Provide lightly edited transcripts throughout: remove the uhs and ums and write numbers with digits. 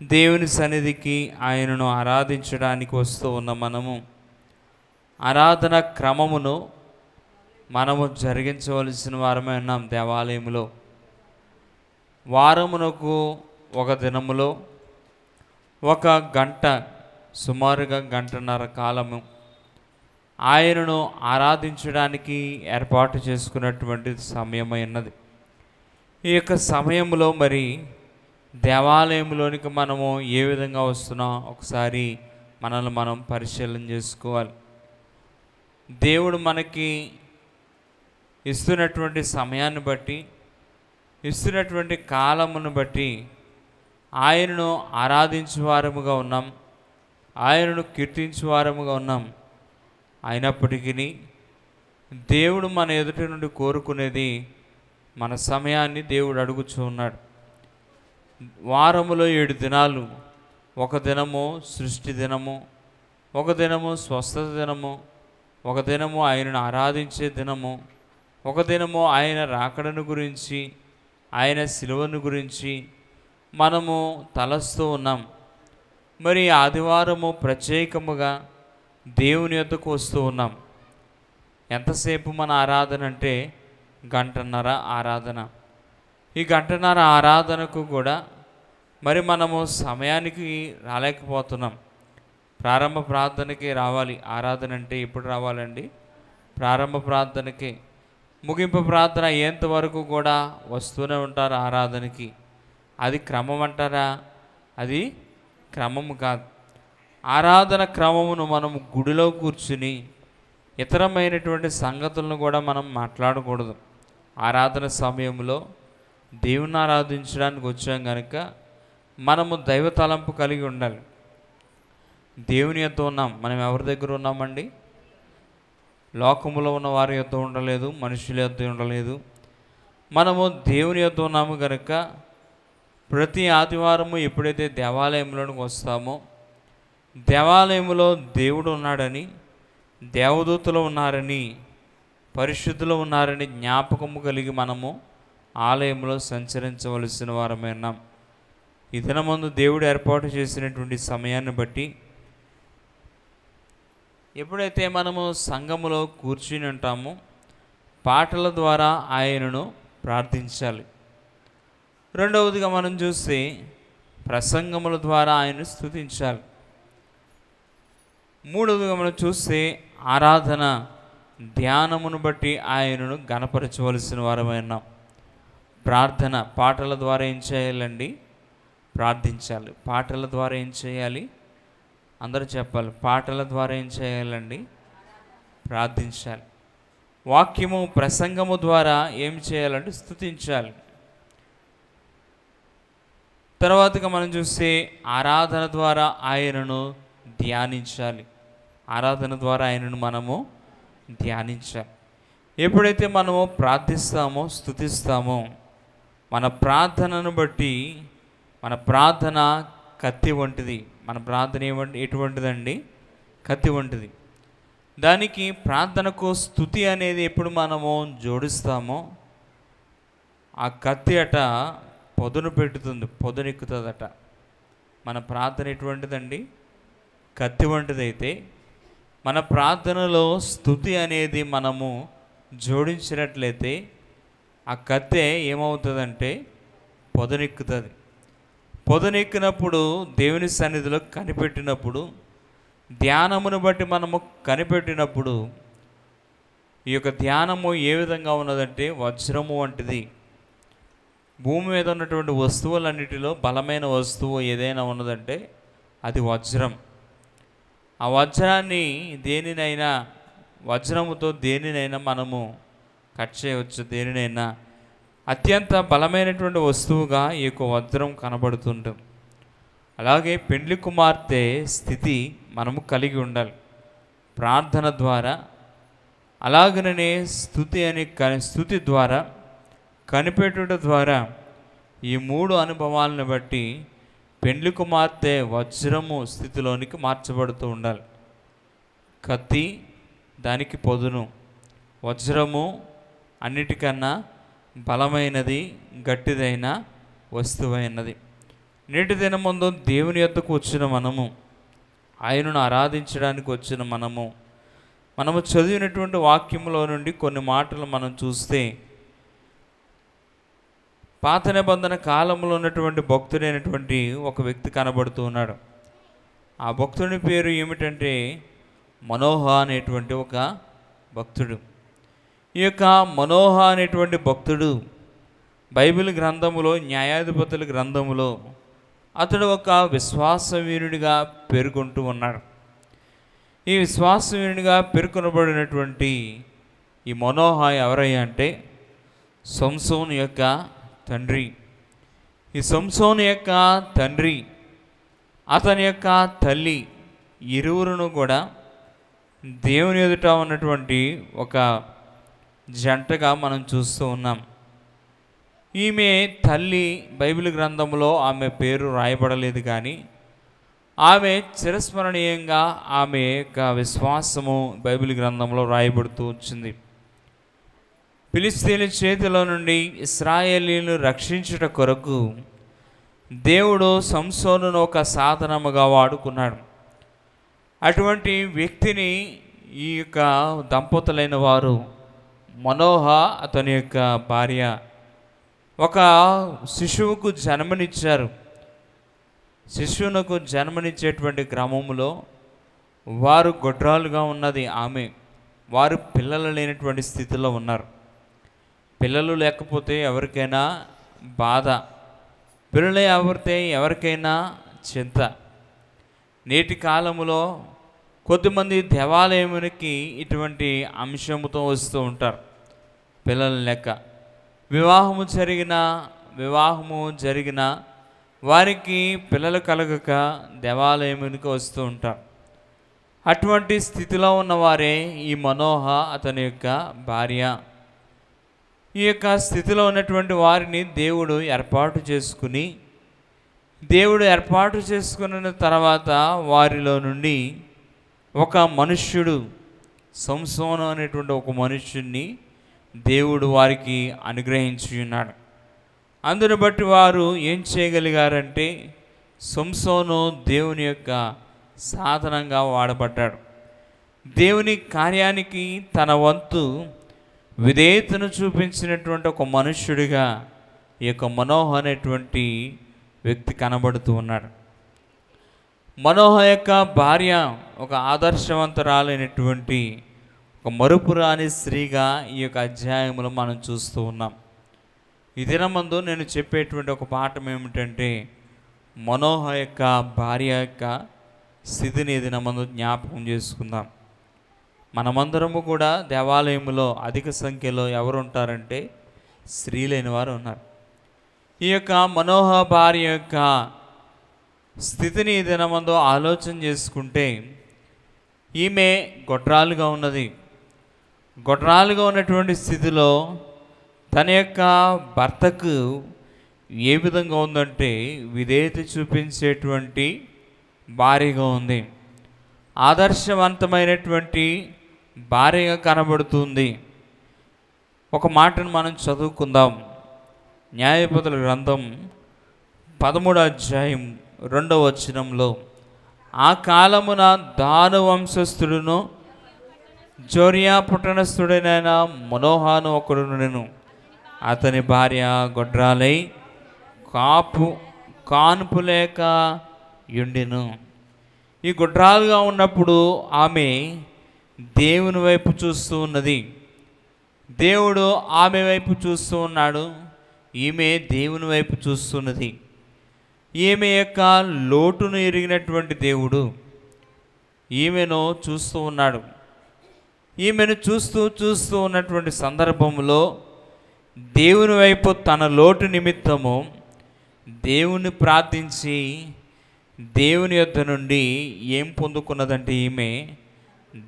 దేవుని సన్నిధికి ఆయనను ఆరాధించడానికి వస్తూ ఉన్న మనము ఆరాధన క్రమమును మనము జరిగించవలసిన వారమే ఉన్నాం. దేవాలయంలో వారమునకు ఒక దినములో ఒక గంట, సుమారుగా గంటన్నర కాలము ఆయనను ఆరాధించడానికి ఏర్పాటు చేసుకున్నటువంటి సమయమై ఉన్నది. ఈ యొక్క సమయంలో మరి దేవాలయంలోనికి మనము ఏ విధంగా వస్తున్నాం ఒకసారి మనల్ని మనం పరిశీలన చేసుకోవాలి. దేవుడు మనకి ఇస్తున్నటువంటి సమయాన్ని బట్టి, ఇస్తున్నటువంటి కాలమును బట్టి ఆయనను ఆరాధించువారముగా ఉన్నాం, ఆయనను కీర్తించువారముగా ఉన్నాం. అయినప్పటికీ దేవుడు మన ఎదుటి నుండి కోరుకునేది మన సమయాన్ని దేవుడు అడుగుచూ ఉన్నాడు. వారములో 7 దినాలు, ఒక దినము సృష్టి దినము, ఒక దినము స్వస్థత దినము, ఒక దినము ఆయనను ఆరాధించే దినము, ఒక దినము ఆయన రాకడను గురించి, ఆయన శిలువను గురించి మనము తలస్తూ ఉన్నాం. మరి ఆదివారము ప్రత్యేకముగా దేవుని యొద్దకు వస్తూ ఉన్నాం. ఎంతసేపు మన ఆరాధన అంటే గంటన్నర ఆరాధన. ఈ గంటన్నర ఆరాధనకు కూడా మరి మనము సమయానికి రాలేకపోతున్నాం. ప్రారంభ ప్రార్థనకి రావాలి. ఆరాధన అంటే ఎప్పుడు రావాలండి? ప్రారంభ ప్రార్థనకి. ముగింపు ప్రార్థన అయ్యేంత వరకు కూడా వస్తూనే ఉంటారు ఆరాధనకి. అది క్రమం అంటారా? అది క్రమము కాదు. ఆరాధన క్రమమును మనము గుడిలో కూర్చుని ఇతరమైనటువంటి సంగతులను కూడా మనం మాట్లాడకూడదు. ఆరాధన సమయంలో దేవుని ఆరాధించడానికి వచ్చాం కనుక మనము దైవ తలంపు కలిగి ఉండాలి. దేవుని యొద్ద ఉన్నాం. మనం ఎవరి దగ్గర ఉన్నామండి? లోకములో ఉన్న వారి యొద్ద ఉండలేదు, మనుషుల యొద్ద ఉండలేదు. మనము దేవుని యొద్ద ఉన్నాము కనుక ప్రతి ఆదివారము ఎప్పుడైతే దేవాలయంలోనికి వస్తామో, దేవాలయంలో దేవుడు ఉన్నాడని, దేవదూతలు ఉన్నారని, పరిశుద్ధులు ఉన్నారని జ్ఞాపకము కలిగి మనము ఆలయంలో సంచరించవలసిన వారమే ఉన్నాం. ఈ దినమందు దేవుడు ఏర్పాటు చేసినటువంటి సమయాన్ని బట్టి ఎప్పుడైతే మనము సంఘములో కూర్చుని ఉంటామో పాటల ద్వారా ఆయనను ప్రార్థించాలి. రెండవదిగా మనం చూస్తే ప్రసంగముల ద్వారా ఆయనను స్తుతించాలి. మూడవదిగా మనం చూస్తే ఆరాధన ధ్యానమును బట్టి ఆయనను గణపరచవలసిన వారమై ఉన్నాం. ప్రార్థన పాటల ద్వారా ఏం చేయాలండి? ప్రార్థించాలి. పాటల ద్వారా ఏం చేయాలి? అందరూ చెప్పాలి. పాటల ద్వారా ఏం చేయాలండి? ప్రార్థించాలి. వాక్యము ప్రసంగము ద్వారా ఏం చేయాలంటే స్తుతించాలి. తర్వాతగా మనం చూస్తే ఆరాధన ద్వారా ఆయనను ధ్యానించాలి. ఆరాధన ద్వారా ఆయనను మనము ధ్యానించాలి. ఎప్పుడైతే మనము ప్రార్థిస్తామో, స్తుతిస్తామో, మన ప్రార్థనను బట్టి మన ప్రార్థన కత్తి వంటిది. మన ప్రార్థన ఎటువంటిదండి? కత్తి వంటిది. దానికి ప్రార్థనకు స్తుతి అనేది ఎప్పుడు మనము జోడిస్తామో ఆ కత్తి అట పొదును పెట్టుతుంది, పొదునెక్కుతుందట. మన ప్రార్థన ఎటువంటిదండి? కత్తి వంటిదైతే మన ప్రార్థనలో స్తుతి అనేది మనము జోడించినట్లయితే ఆ కత్తి ఏమవుతుందంటే పొదనెక్కుతుంది. పొదనెక్కినప్పుడు దేవుని సన్నిధిలో కనిపెట్టినప్పుడు, ధ్యానమును బట్టి మనము కనిపెట్టినప్పుడు ఈ యొక్క ధ్యానము ఏ విధంగా ఉన్నదంటే వజ్రము వంటిది. భూమి మీద ఉన్నటువంటి వస్తువులన్నిటిలో బలమైన వస్తువు ఏదైనా ఉన్నదంటే అది వజ్రం. ఆ వజ్రాన్ని దేనినైనా, వజ్రముతో దేనినైనా మనము కట్ చేయవచ్చు. దేనినైనా అత్యంత బలమైనటువంటి వస్తువుగా ఈ యొక్క వజ్రం కనబడుతుంటాం. అలాగే పెండ్లి కుమార్తె స్థితి మనము కలిగి ఉండాలి ప్రార్థన ద్వారా. అలాగనే స్తుతి ద్వారా, కనిపెట్టుట ద్వారా ఈ 3 అనుభవాలను బట్టి పెండ్లి కుమార్తె వజ్రము స్థితిలోనికి మార్చబడుతూ ఉండాలి. కత్తి, దానికి పొదును. వజ్రము అన్నిటికన్నా బలమైనది, గట్టిదైన వస్తువైనది. నేటి దినమందు దేవుని యొద్దకు వచ్చిన మనము, ఆయనను ఆరాధించడానికి వచ్చిన మనము చదివినటువంటి వాక్యంలో నుండి కొన్ని మాటలు మనం చూస్తే, పాత నిబంధన కాలంలో ఉన్నటువంటి భక్తుడైనటువంటి ఒక వ్యక్తి కనబడుతూ ఉన్నాడు. ఆ భక్తుని పేరు ఏమిటంటే మనోహ అనేటువంటి ఒక భక్తుడు. ఈ యొక్క మనోహ అనేటువంటి భక్తుడు బైబిల్ గ్రంథములో, న్యాయాధిపతుల గ్రంథములో అతడు ఒక విశ్వాసవీరుడిగా పేర్కొంటూ ఉన్నాడు. ఈ విశ్వాసవీరుడిగా పేర్కొనబడినటువంటి ఈ మనోహ ఎవరయ్యా అంటే సంసోను యొక్క తండ్రి. ఈ సంసోను యొక్క తండ్రి, అతని యొక్క తల్లి, ఇరువురును కూడా దేవుని ఎదుట ఉన్నటువంటి ఒక జంటగా మనం చూస్తూ ఉన్నాం. ఈమె తల్లి బైబిల్ గ్రంథంలో ఆమె పేరు రాయబడలేదు, కానీ ఆమె చిరస్మరణీయంగా ఆమె యొక్క విశ్వాసము బైబిల్ గ్రంథంలో రాయబడుతూ వచ్చింది. ఫిలిష్తీయుల చేతిలో నుండి ఇశ్రాయేలీయులను రక్షించుట కొరకు దేవుడు సంసోనును ఒక సాధనముగా వాడుకున్నాడు. అటువంటి వ్యక్తిని ఈ యొక్క దంపతులైన వారు మనోహ, అతని యొక్క భార్య, ఒక శిశువుకు జన్మనిచ్చారు. శిశువునకు జన్మనిచ్చేటువంటి క్రమంలో వారు గొడ్రాలుగా ఉన్నది ఆమె. వారు పిల్లలు లేనటువంటి స్థితిలో ఉన్నారు. పిల్లలు లేకపోతే ఎవరికైనా బాధ, పిల్లలు ఎవరికైనా చింత. నేటి కాలంలో కొద్దిమంది దేవాలయమునికి ఇటువంటి అంశముతో వస్తూ ఉంటారు. పిల్లలు లెక్క వివాహము జరిగిన వారికి పిల్లలు కలగక దేవాలయమునికి వస్తూ ఉంటారు. అటువంటి స్థితిలో ఉన్నవారే ఈ మనోహ, అతని యొక్క భార్య. ఈ యొక్క స్థితిలో ఉన్నటువంటి వారిని దేవుడు ఏర్పాటు చేసుకున్న తర్వాత వారిలో నుండి ఒక మనుష్యుడు, సంసోను అనేటువంటి ఒక మనుష్యుడిని దేవుడు వారికి అనుగ్రహించి ఉన్నాడు. అందును బట్టి వారు ఏం చేయగలిగారంటే సంసోను దేవుని యొక్క సాధనంగా వాడబడ్డాడు. దేవుని కార్యానికి తన వంతు విధేయతను చూపించినటువంటి ఒక మనుష్యుడిగా ఈ యొక్క మనోహ అనేటువంటి వ్యక్తి కనబడుతూ ఉన్నాడు. మనోహ యొక్క భార్య ఒక ఆదర్శవంతురాలైనటువంటి ఒక మరుపురాని స్త్రీగా ఈ యొక్క అధ్యాయంలో మనం చూస్తూ ఉన్నాం. ఈ దినమందు నేను చెప్పేటువంటి ఒక పాఠం ఏమిటంటే మనోహ యొక్క భార్య యొక్క స్థితిని ఈ దినమందు జ్ఞాపకం చేసుకుందాం. మనమందరము కూడా దేవాలయంలో అధిక సంఖ్యలో ఎవరు ఉంటారంటే స్త్రీలైన వారు ఉన్నారు. ఈ యొక్క మనోహ భార్య యొక్క స్థితిని ఈ దినమందు ఆలోచన చేసుకుంటే ఈమె గొడ్రాలుగా ఉన్నది. గొడ్రాలుగా ఉన్నటువంటి స్థితిలో తన యొక్క భర్తకు ఏ విధంగా ఉందంటే విధేయత చూపించేటువంటి భార్యగా ఉంది. ఆదర్శవంతమైనటువంటి భార్యగా కనబడుతుంది. ఒక మాటను మనం చదువుకుందాం. న్యాయాధిపతుల గ్రంథం 13వ అధ్యాయం 2వ వచనంలో, ఆ కాలమున దాను వంశస్థుడును జోరియా పట్టణస్థుడైన మనోహాను ఒకడును, అతని భార్య గొడ్రాలై కానుపు లేక యుండెను. ఈ గొడ్రాలుగా ఉన్నప్పుడు ఆమె దేవుని వైపు చూస్తూ ఉన్నది. దేవుడు ఆమె వైపు చూస్తూ ఉన్నాడు. ఈమె దేవుని వైపు చూస్తున్నది. ఈమె యొక్క లోటును ఎరిగినటువంటి దేవుడు ఈమెను చూస్తూ ఉన్నాడు. ఈమెను చూస్తూ ఉన్నటువంటి సందర్భంలో దేవుని వైపు తన లోటు నిమిత్తము దేవుని ప్రార్థించి దేవుని యొద్ద నుండి ఏం పొందుకున్నదంటే ఈమె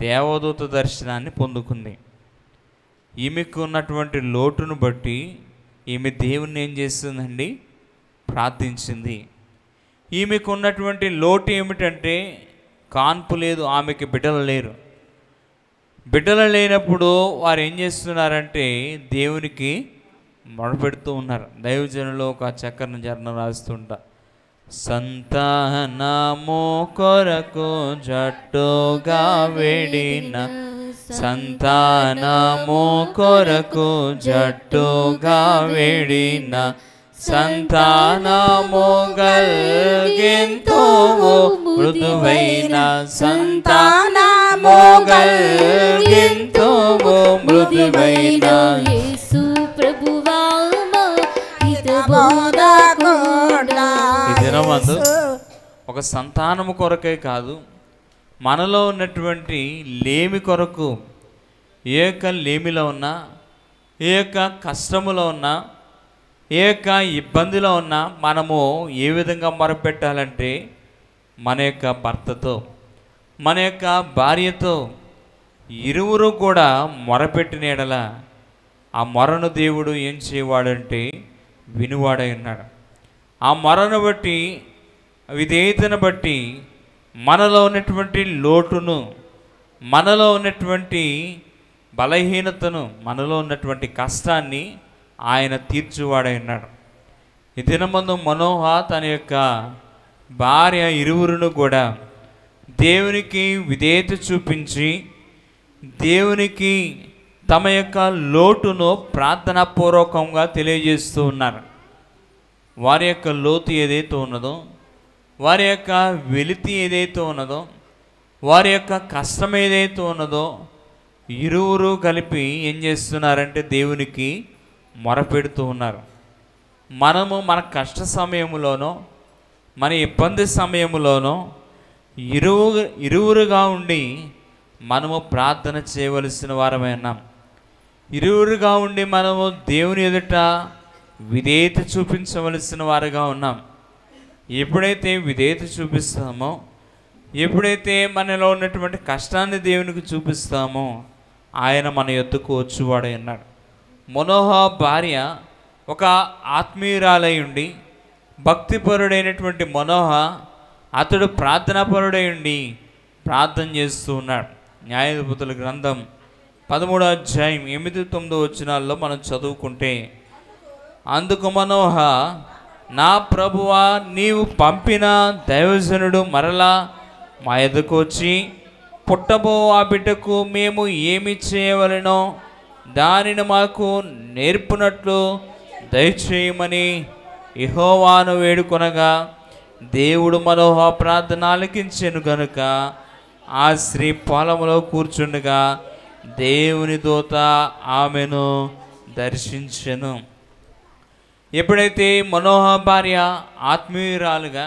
దేవదూత దర్శనాన్ని పొందుకుంది. ఈమెకు ఉన్నటువంటి లోటును బట్టి ఈమె దేవుణ్ణి ఏం చేస్తుందండి? ప్రార్థించింది. ఈమెకు ఉన్నటువంటి లోటు ఏమిటంటే కాన్పు లేదు, ఆమెకి బిడ్డలు లేరు. బిడ్డలు లేనప్పుడు వారు ఏం చేస్తున్నారంటే దేవునికి మొరపెడుతూ ఉన్నారు. దైవజనులు ఒక చక్కని జర్న రాస్తుంటా, సంతానము కొరకు జట్టుగా వేడిన సంతానము కొరకు జట్టుగా వేడిన సంతానము గల్గింతో మృదువైన సంతానము గల్గింతో మృదువైన యేసు ప్రభువా ఈ దినమందు ఒక సంతానము కొరకే కాదు, మనలో ఉన్నటువంటి లేమి కొరకు, ఏ యొక్క లేమిలో ఉన్నా, ఏ యొక్క కష్టములో ఉన్నా, ఏ యొక్క ఇబ్బందిలో ఉన్నా మనము ఏ విధంగా మొరపెట్టాలంటే మన యొక్క భర్తతో, మన యొక్క భార్యతో ఇరువురు కూడా మొరపెట్టిన ఎడల ఆ మొరను దేవుడు ఏం చేయవాడంటే వినువాడై ఉన్నాడు. ఆ మొరను బట్టి, విధేయతను బట్టి మనలో ఉన్నటువంటి లోటును, మనలో ఉన్నటువంటి బలహీనతను, మనలో ఉన్నటువంటి కష్టాన్ని ఆయన తీర్చువాడై ఉన్నాడు. ఈ దినమందు మనోహ తన యొక్క భార్య ఇరువురును కూడా దేవునికి విధేయత చూపించి దేవునికి తమ యొక్క లోటును ప్రార్థనాపూర్వకంగా తెలియజేస్తూ ఉన్నారు. వారి యొక్క లోతు ఏదైతే ఉన్నదో, వారి యొక్క వెలితి ఏదైతే ఉన్నదో, వారి యొక్క కష్టం ఏదైతే ఉన్నదో ఇరువురు కలిపి ఏం చేస్తున్నారంటే దేవునికి మొరపెడుతూ ఉన్నారు. మనము మన కష్ట సమయంలోనో, మన ఇబ్బంది సమయంలోనో ఇరువురుగా ఉండి మనము ప్రార్థన చేయవలసిన వారమై ఉన్నాం. ఇరువురుగా ఉండి మనము దేవుని ఎదుట విధేయత చూపించవలసిన వారుగా ఉన్నాం. ఎప్పుడైతే విధేయత చూపిస్తామో, ఎప్పుడైతే మనలో ఉన్నటువంటి కష్టాన్ని దేవునికి చూపిస్తామో ఆయన మన యొద్దకు వచ్చువాడై ఉన్నాడు. మనోహ భార్య ఒక ఆత్మీయురాలై ఉండి, భక్తిపరుడైనటువంటి మనోహ అతడు ప్రార్థనాపరుడై ఉండి ప్రార్థన చేస్తూ ఉన్నాడు. న్యాయాధిపతుల గ్రంథం 13వ అధ్యాయం 8-9 వచనాల్లో మనం చదువుకుంటే, అందుకు మనోహ, నా ప్రభువా, నీవు పంపిన దైవజనుడు మరలా మా ఎదుకు వచ్చి పుట్టబో ఆ బిడ్డకు మేము ఏమి చేయవలెనో దానిని మాకు నేర్పునట్లు దయచేయమని యెహోవాను వేడుకొనగా దేవుడు మనోహ ప్రార్థన ఆలకించెను గనుక ఆ స్త్రీ పొలంలో కూర్చుండగా దేవుని దూత ఆమెను దర్శించెను. ఎప్పుడైతే మనోహ భార్య ఆత్మీయురాలుగా,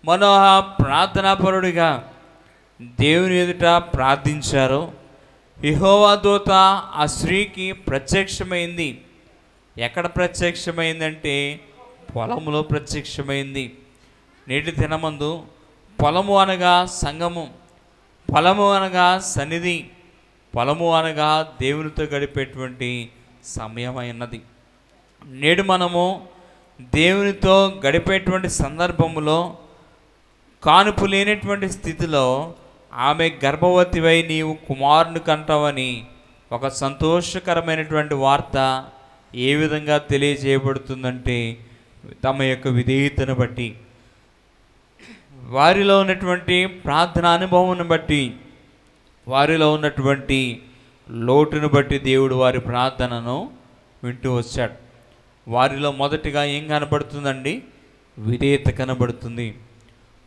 మనోహ ప్రార్థనాపరుడిగా దేవుని ఎదుట ప్రార్థించారో, యెహోవా దూత ఆ స్త్రీకి ప్రత్యక్షమైంది. ఎక్కడ ప్రత్యక్షమైందంటే పొలంలో ప్రత్యక్షమైంది. నేటి దినమందు పొలము అనగా సంఘము, పొలము అనగా సన్నిధి, పొలము అనగా దేవునితో గడిపేటువంటి సమయమైనది. నేడు మనము దేవునితో గడిపేటువంటి సందర్భంలో కానుపు లేనటువంటి స్థితిలో ఆమె గర్భవతివై నీవు కుమారుని కంటావని ఒక సంతోషకరమైనటువంటి వార్త ఏ విధంగా తెలియజేయబడుతుందంటే తమ యొక్క విధేయతను బట్టి, వారిలో ఉన్నటువంటి ప్రార్థన అనుభవం బట్టి, వారిలో ఉన్నటువంటి లోటును బట్టి దేవుడు వారి ప్రార్థనను వింటూ వచ్చాడు. వారిలో మొదటిగా ఏం కనబడుతుందండి? విధేయత కనబడుతుంది.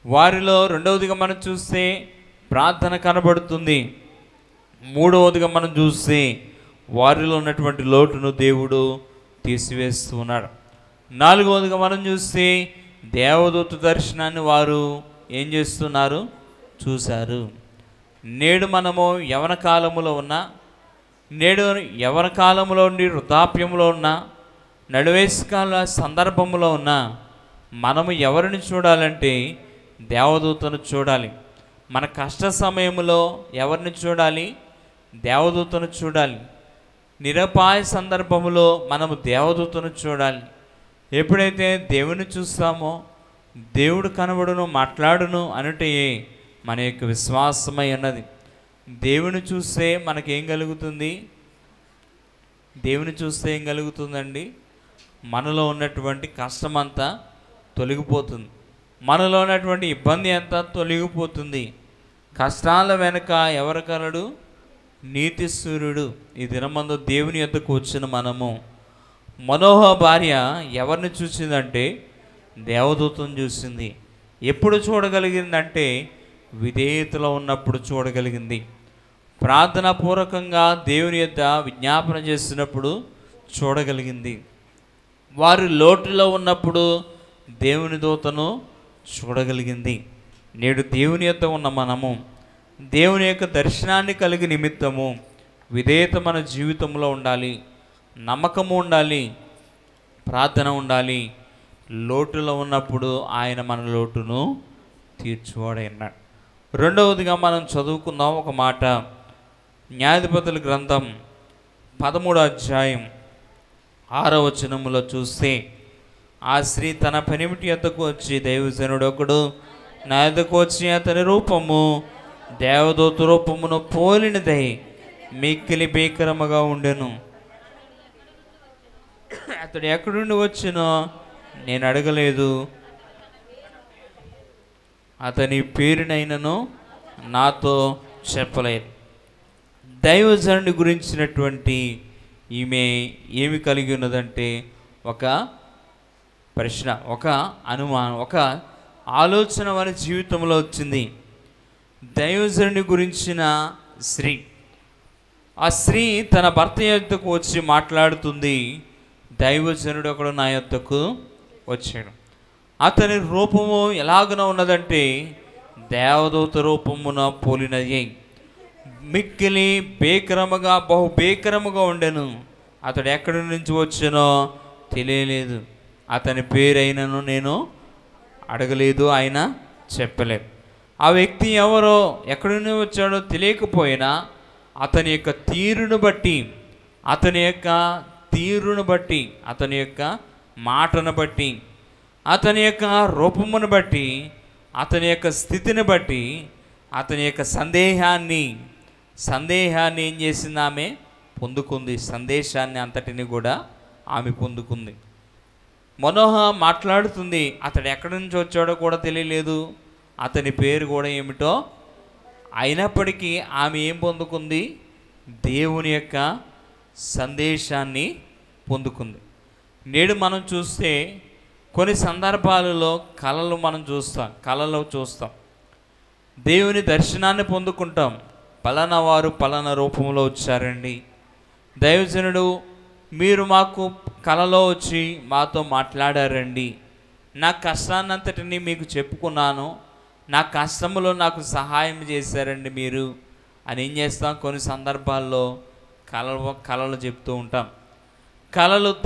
వారిలో రెండవదిగా మనం చూస్తే ప్రార్థన కనబడుతుంది. మూడవదిగా మనం చూస్తే వారిలో ఉన్నటువంటి లోటును దేవుడు తీసివేస్తూ ఉన్నాడు. నాలుగవదిగా మనం చూస్తే దేవదూత దర్శనాన్ని వారు ఏం చేస్తున్నారు? చూశారు. నేడు మనము యవన కాలములో ఉన్నా, నేడు యవన కాలంలో ఉండి వృద్ధాప్యంలో ఉన్నా, నడువేసుకాల సందర్భంలో ఉన్నా మనము ఎవరిని చూడాలంటే దేవదూతను చూడాలి. మన కష్ట సమయంలో ఎవరిని చూడాలి? దేవదూతను చూడాలి. నిరపాయ సందర్భంలో మనము దేవదూతను చూడాలి. ఎప్పుడైతే దేవుని చూస్తామో దేవుడు కనబడును, మాట్లాడును అనుటే మన యొక్క విశ్వాసమై ఉన్నది. దేవుని చూస్తే మనకేం కలుగుతుంది? దేవుని చూస్తే ఏం కలుగుతుందండి? మనలో ఉన్నటువంటి కష్టమంతా తొలగిపోతుంది. మనలో ఉన్నటువంటి ఇబ్బంది అంతా తొలగిపోతుంది. కష్టాల వెనక ఎవరు కలడు? నీతి సూర్యుడు. ఈ దినమందు దేవుని యొద్దకు వచ్చిన మనము, మనోహ భార్య ఎవరిని చూసిందంటే దేవదూతను చూసింది. ఎప్పుడు చూడగలిగిందంటే విధేయతలో ఉన్నప్పుడు చూడగలిగింది. ప్రార్థనాపూర్వకంగా దేవుని యొద్ద విజ్ఞాపన చేసినప్పుడు చూడగలిగింది. వారు లోటులో ఉన్నప్పుడు దేవుని దూతను చూడగలిగింది. నేడు దేవుని యొద్ద ఉన్న మనము దేవుని యొక్క దర్శనాన్ని కలిగి నిమిత్తము విధేయత మన జీవితంలో ఉండాలి, నమ్మకము ఉండాలి, ప్రార్థన ఉండాలి. లోటులో ఉన్నప్పుడు ఆయన మన లోటును తీర్చువాడైనాడు. రెండవదిగా మనం చదువుకుందాం ఒక మాట. న్యాయాధిపతుల గ్రంథం 13వ అధ్యాయం 6వ వచనములో చూస్తే, ఆ స్త్రీ తన పనిమిటి యొద్దకు వచ్చి, దైవజనుడు ఒకడు నా యొద్దకు వచ్చి అతని రూపము దేవదూత రూపమును పోలినదై మిక్కిలి భీకరముగా ఉండెను. అతడు ఎక్కడి నుండి వచ్చినో నేను అడగలేదు, అతని పేరునైనను నాతో చెప్పలేదు. దైవజనుడి గురించినటువంటి ఈమె ఏమి కలిగి ఉన్నదంటే ఒక ప్రశ్న, ఒక అనుమానం, ఒక ఆలోచన వారి జీవితంలో వచ్చింది. దైవజనుడి గురించిన స్త్రీ, ఆ స్త్రీ తన భర్త యొద్దకు వచ్చి మాట్లాడుతుంది. దైవజనుడు ఒకడు నా యొద్దకు వచ్చాడు. అతని రూపము ఎలాగన ఉన్నదంటే దేవదూత రూపమున పోలినది, మిక్కిలి భీకరముగా, బహు భీకరముగా ఉండెను. అతడు ఎక్కడి నుంచి వచ్చానో తెలియలేదు, అతని పేరైనను నేను అడగలేదు, ఆయన చెప్పలేదు. ఆ వ్యక్తి ఎవరో, ఎక్కడి నుంచి వచ్చాడో తెలియకపోయినా అతని యొక్క తీరును బట్టి, అతని యొక్క మాటను బట్టి, అతని యొక్క రూపమును బట్టి, అతని యొక్క స్థితిని బట్టి, అతని యొక్క సందేహాన్ని ఏం చేసింది? ఆమె పొందుకుంది. సందేశాన్ని అంతటిని కూడా ఆమె పొందుకుంది. మనోహ మాట్లాడుతుంది. అతడు ఎక్కడి నుంచి వచ్చాడో కూడా తెలియలేదు, అతని పేరు కూడా ఏమిటో. అయినప్పటికీ ఆమె ఏం పొందుకుంది? దేవుని యొక్క సందేశాన్ని పొందుకుంది. నేడు మనం చూస్తే కొన్ని సందర్భాలలో కళలో చూస్తాం, దేవుని దర్శనాన్ని పొందుకుంటాం. పలానా వారు పలానా రూపంలో వచ్చారండి, దైవజనుడు మీరు మాకు కళలో వచ్చి మాతో మాట్లాడారండి, నా కష్టాన్నంతటిని మీకు చెప్పుకున్నాను, నా కష్టంలో నాకు సహాయం చేశారండి మీరు అని ఏం చేస్తాం? కొన్ని సందర్భాల్లో కళలు చెప్తూ ఉంటాం,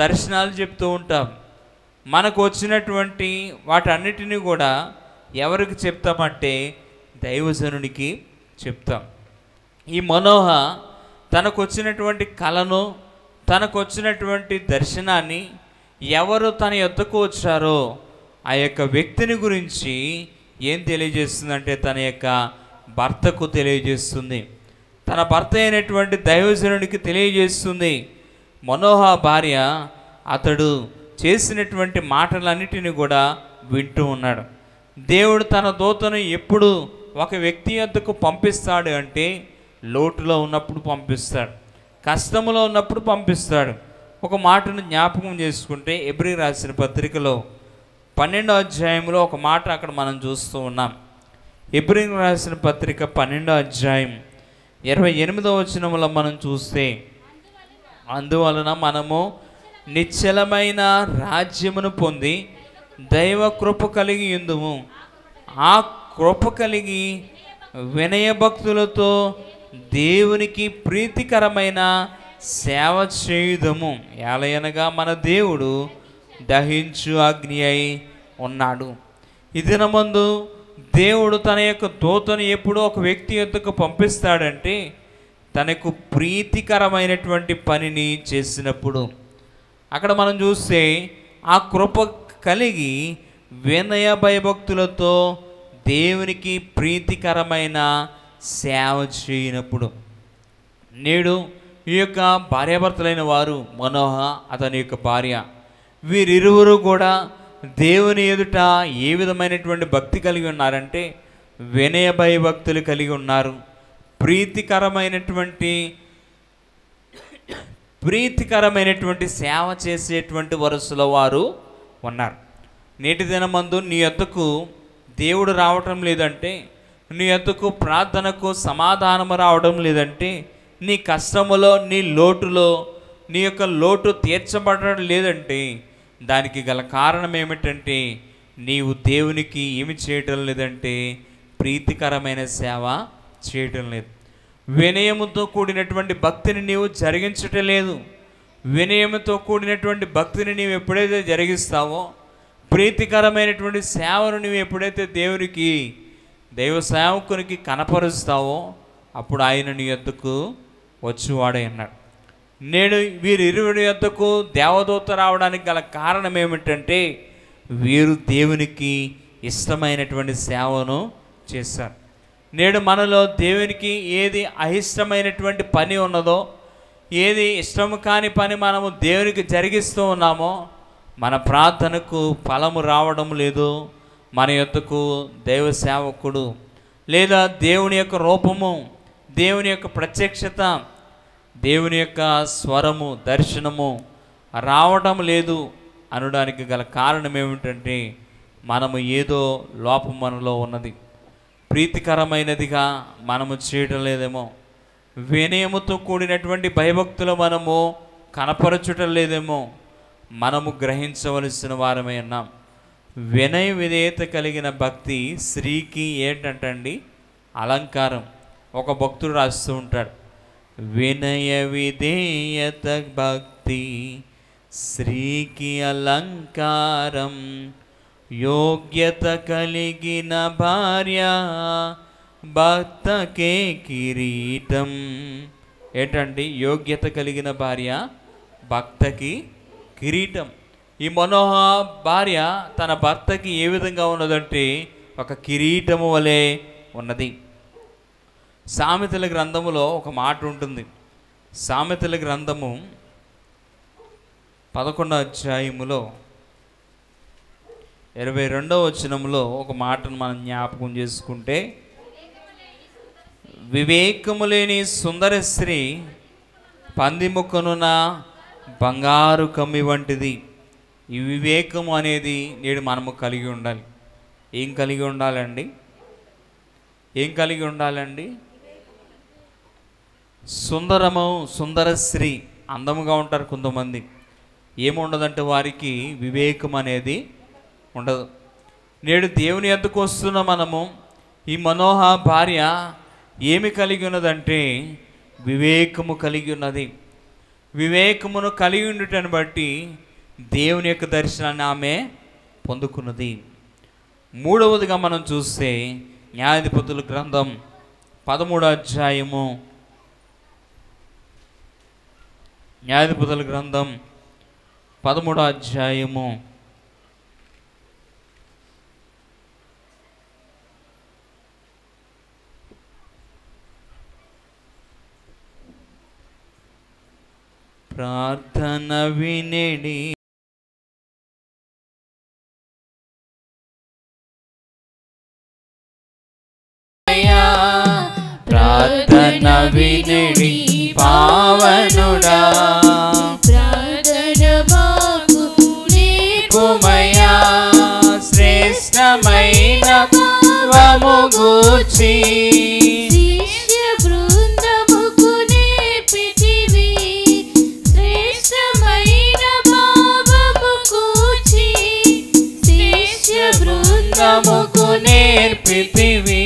దర్శనాలు చెప్తూ ఉంటాం. మనకు వచ్చినటువంటి వాటన్నిటినీ కూడా ఎవరికి చెప్తామంటే దైవజనునికి చెప్తాం. ఈ మనోహ తనకు వచ్చినటువంటి కళను, తనకు వచ్చినటువంటి దర్శనాన్ని ఎవరు తన యొద్దకు వచ్చారో ఆ యొక్క వ్యక్తిని గురించి ఏం తెలియజేస్తుందంటే తన యొక్క భర్తకు తెలియజేస్తుంది, తన భర్త అయినటువంటి దైవజనుడికి తెలియజేస్తుంది. మనోహ భార్య అతడు చేసినటువంటి మాటలన్నిటిని కూడా వింటూ ఉన్నాడు. దేవుడు తన దూతను ఎప్పుడు ఒక వ్యక్తి యొద్దకు పంపిస్తాడు అంటే లోటులో ఉన్నప్పుడు పంపిస్తాడు, కష్టములో ఉన్నప్పుడు పంపిస్తాడు. ఒక మాటను జ్ఞాపకం చేసుకుంటే ఎబ్రీ రాసిన పత్రికలో 12వ అధ్యాయంలో ఒక మాట అక్కడ మనం చూస్తూ ఉన్నాం. ఎబ్రీ రాసిన పత్రిక 12వ అధ్యాయం 28వ వచనంలో మనం చూస్తే, అందువలన మనము నిశ్చలమైన రాజ్యమును పొంది దైవ కృప కలిగి ఉందుము, ఆ కృప కలిగి వినయభక్తులతో దేవునికి ప్రీతికరమైన సేవ చేయుదము. ఎలయనగా మన దేవుడు దహించు అగ్ని అయి ఉన్నాడు. ఈ దినమందు దేవుడు తన యొక్క దూతను ఎప్పుడో ఒక వ్యక్తి యొద్దకు పంపిస్తాడంటే తనకు ప్రీతికరమైనటువంటి పనిని చేసినప్పుడు. అక్కడ మనం చూస్తే ఆ కృప కలిగి వినయ భయభక్తులతో దేవునికి ప్రీతికరమైన సేవ చేయనప్పుడు. నేడు ఈ యొక్క భార్యాభర్తలైన వారు, మనోహ అతని యొక్క భార్య, వీరిరువురు కూడా దేవుని ఎదుట ఏ విధమైనటువంటి భక్తి కలిగి ఉన్నారంటే వినయ భయభక్తులు కలిగి ఉన్నారు. ప్రీతికరమైనటువంటి సేవ చేసేటువంటి వరుసలో వారు ఉన్నారు. నేటి దినమందు నీ యొద్దకు దేవుడు రావటం లేదంటే, నీ యొద్దకు ప్రార్థనకు సమాధానము రావడం లేదంటే, నీ కష్టములో నీ లోటులో నీ యొక్క లోటు తీర్చబడడం లేదంటే దానికి గల కారణం ఏమిటంటే నీవు దేవునికి ఏమి చేయటం లేదంటే ప్రీతికరమైన సేవ చేయటం లేదు. వినయముతో కూడినటువంటి భక్తిని నీవు జరిగించటం లేదు. వినయముతో కూడినటువంటి భక్తిని నీవు ఎప్పుడైతే జరిగిస్తావో, ప్రీతికరమైనటువంటి సేవను నీవు ఎప్పుడైతే దేవునికి దైవ సేవకునికి కనపరుస్తావో అప్పుడు ఆయన నీ యొద్దకు వచ్చువాడే అన్నాడు. నేడు వీరిరువురి యొద్దకు దేవదూత రావడానికి గల కారణం ఏమిటంటే వీరు దేవునికి ఇష్టమైనటువంటి సేవను చేశారు. నేడు మనలో దేవునికి ఏది అయిష్టమైనటువంటి పని ఉన్నదో, ఏది ఇష్టము కాని పని మనము దేవునికి జరిగిస్తూ ఉన్నామో మన ప్రార్థనకు ఫలము రావడం లేదు. మన యొద్దకు దైవ సేవకుడు లేదా దేవుని యొక్క రూపము, దేవుని యొక్క ప్రత్యక్షత, దేవుని యొక్క స్వరము, దర్శనము రావడం లేదు అనడానికి గల కారణం ఏమిటంటే మనము ఏదో లోపం మనలో ఉన్నది. ప్రీతికరమైనదిగా మనము చేయడం లేదేమో, వినయముతో కూడినటువంటి భయభక్తులు మనము కనపరచటం లేదేమో, మనము గ్రహించవలసిన వారమే ఉన్నాం. వినయ విధేయత కలిగిన భక్తి స్త్రీకి ఏంటంటండి అలంకారం. ఒక భక్తుడు రాస్తూ ఉంటాడు, వినయ విధేయత భక్తి స్త్రీకి అలంకారం, యోగ్యత కలిగిన భార్య భర్తకే కిరీటం. ఏంటండి యోగ్యత కలిగిన భార్య భర్తకి కిరీటం. ఈ మనోహ భార్య తన భర్తకి ఏ విధంగా ఉన్నదంటే ఒక కిరీటము వలె ఉన్నది. సామెతల గ్రంథములో ఒక మాట ఉంటుంది. సామెతల గ్రంథము 11వ అధ్యాయములో 22వ వచనంలో ఒక మాటను మనం జ్ఞాపకం చేసుకుంటే, వివేకము లేని సుందర స్త్రీ పందిముఖనున బంగారు కమ్మి వంటిది. ఈ వివేకము అనేది నేడు మనము కలిగి ఉండాలి. ఏం కలిగి ఉండాలండి? ఏం కలిగి ఉండాలండి? సుందర స్త్రీ అందముగా ఉంటారు కొంతమంది. ఏముండదంటే వారికి వివేకం అనేది ఉండదు. నేడు దేవుని యొద్దకు వస్తున్న మనము ఈ మనోహ భార్య ఏమి కలిగి ఉన్నదంటే వివేకము కలిగి ఉన్నది. వివేకమును కలిగి ఉండటాన్ని బట్టి దేవుని యొక్క దర్శనాన్ని ఆమె పొందుకున్నది. మూడవదిగా మనం చూస్తే న్యాయాధిపతుల గ్రంథం 13వ అధ్యాయము, న్యాయాధిపతుల గ్రంథం 13వ అధ్యాయము 9 ప్రార్థన వినేడి ప్రార్థన వినేడి పావనుడా, ప్రార్థన మాకు నేర్పుమయా, శ్రేష్టమైన భావము గూర్చి శిష్య బృందముకు నేర్పితివి. శ్రేష్టమైన భావము గూర్చి శిష్య బృందముకు నేర్పితివి.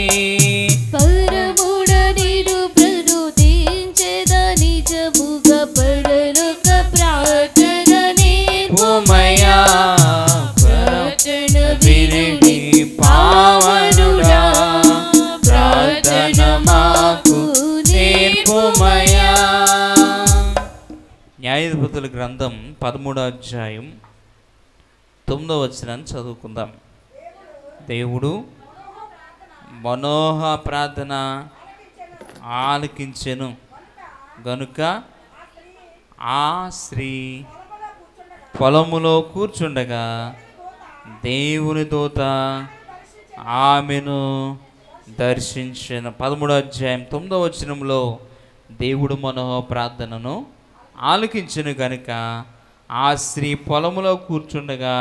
పరముడ నిను ప్రనుతించెద నిజముగా పరలోక ప్రార్థన నేర్పుమయా, ప్రార్థన వినేడి పావనుడా, ప్రార్థన మాకు నేర్పుమయా. న్యాయాధిపతుల గ్రంథం 13వ అధ్యాయం 9వ వచనాన్ని చదువుకుందాం. దేవుడు మనోహ ప్రార్థన ఆలకించెను గనుక ఆ స్త్రీ పొలములో కూర్చుండగా దేవుని దూత ఆమెను దర్శించెను. 13వ అధ్యాయం 9వ వచనంలో దేవుడు మనోహ ప్రార్థనను ఆలకించెను గనుక ఆ స్త్రీ పొలములో కూర్చుండగా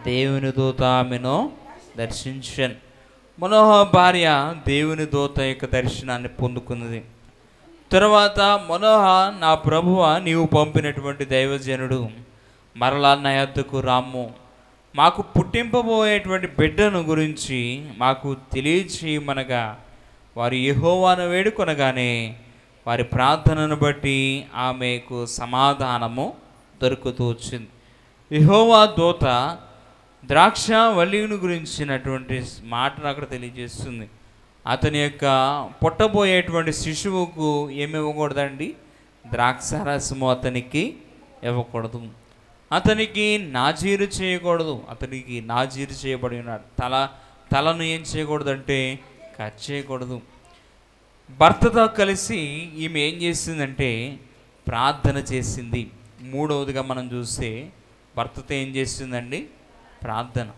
దేవుని దూత ఆమెను దర్శించెను. మనోహ భార్య దేవుని దూత యొక్క దర్శనాన్ని పొందుకున్నది. తర్వాత మనోహ, నా ప్రభువా, నీవు పంపినటువంటి దైవజనుడు మరలా నా యొద్దకు రాము, మాకు పుట్టింపబోయేటువంటి బిడ్డను గురించి మాకు తెలియచేయమనగా వారు యెహోవాను వేడుకొనగానే వారి ప్రార్థనను బట్టి ఆమెకు సమాధానము దొరుకుతూ వచ్చింది. యెహోవా దూత ద్రాక్ష వల్లిని గురించినటువంటి మాటను అక్కడ తెలియజేస్తుంది. అతని యొక్క పుట్టబోయేటువంటి శిశువుకు ఏమి ఇవ్వకూడదండి? ద్రాక్షారసము అతనికి ఇవ్వకూడదు. అతనికి నాజీరు చేయకూడదు. అతనికి నాజీరు చేయబడి ఉన్నాడు. తలను ఏం చేయకూడదంటే కట్ చేయకూడదు. భర్తతో కలిసి ఈమె ఏం చేసిందంటే ప్రార్థన చేసింది. మూడవదిగా మనం చూస్తే భర్తతో ఏం చేసిందండి? ప్రార్థన.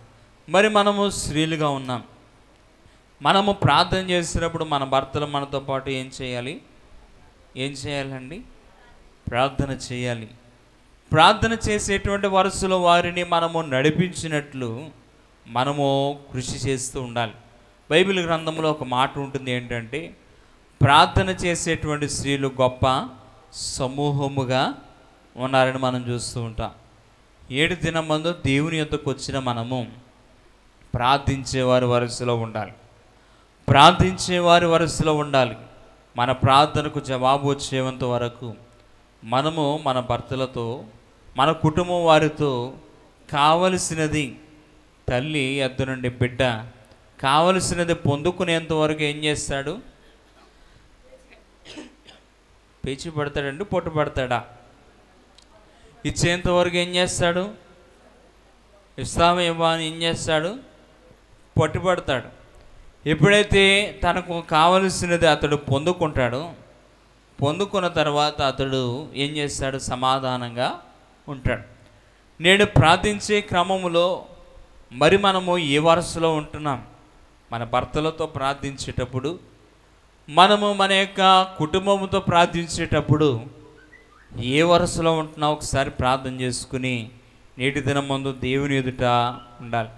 మరి మనము స్త్రీలుగా ఉన్నాం. మనము ప్రార్థన చేసినప్పుడు మన భర్తలు మనతో పాటు ఏం చేయాలి? ఏం చేయాలండి? ప్రార్థన చేయాలి. ప్రార్థన చేసేటువంటి వరుసలో వారిని మనము నడిపించినట్లు మనము కృషి చేస్తూ ఉండాలి. బైబిల్ గ్రంథంలో ఒక మాట ఉంటుంది, ఏంటంటే ప్రార్థన చేసేటువంటి స్త్రీలు గొప్ప సమూహముగా ఉన్నారని మనం చూస్తూ ఉంటాం. 7 దినం ముందు దేవుని యొద్దకు వచ్చిన మనము ప్రార్థించేవారి వరుసలో ఉండాలి. ప్రార్థించేవారి వరుసలో ఉండాలి. మన ప్రార్థనకు జవాబు వచ్చేంత వరకు మనము మన భర్తలతో, మన కుటుంబం వారితో కావలసినది, తల్లి యొద్ద నుండి బిడ్డ కావలసినది పొందుకునేంత వరకు ఏం చేస్తాడు? పేచి పడతాడండి, పొట్టు పడతాడా? ఇచ్చేంత వరకు ఏం చేస్తాడు? ఇస్తామేమో అని ఏం చేస్తాడు? పట్టుబడతాడు. ఎప్పుడైతే తనకు కావలసినది అతడు పొందుకుంటాడో, పొందుకున్న తర్వాత అతడు ఏం చేస్తాడు? సమాధానంగా ఉంటాడు. నేను ప్రార్థించే క్రమంలో మరి మనము ఏ వరుసలో ఉంటున్నాం? మన భర్తలతో ప్రార్థించేటప్పుడు, మనము మన యొక్క కుటుంబంతో ప్రార్థించేటప్పుడు ఏ వరుసలో ఉంటున్నా ఒకసారి ప్రార్థన చేసుకుని నేటి దినం ముందు దేవుని ఎదుట ఉండాలి.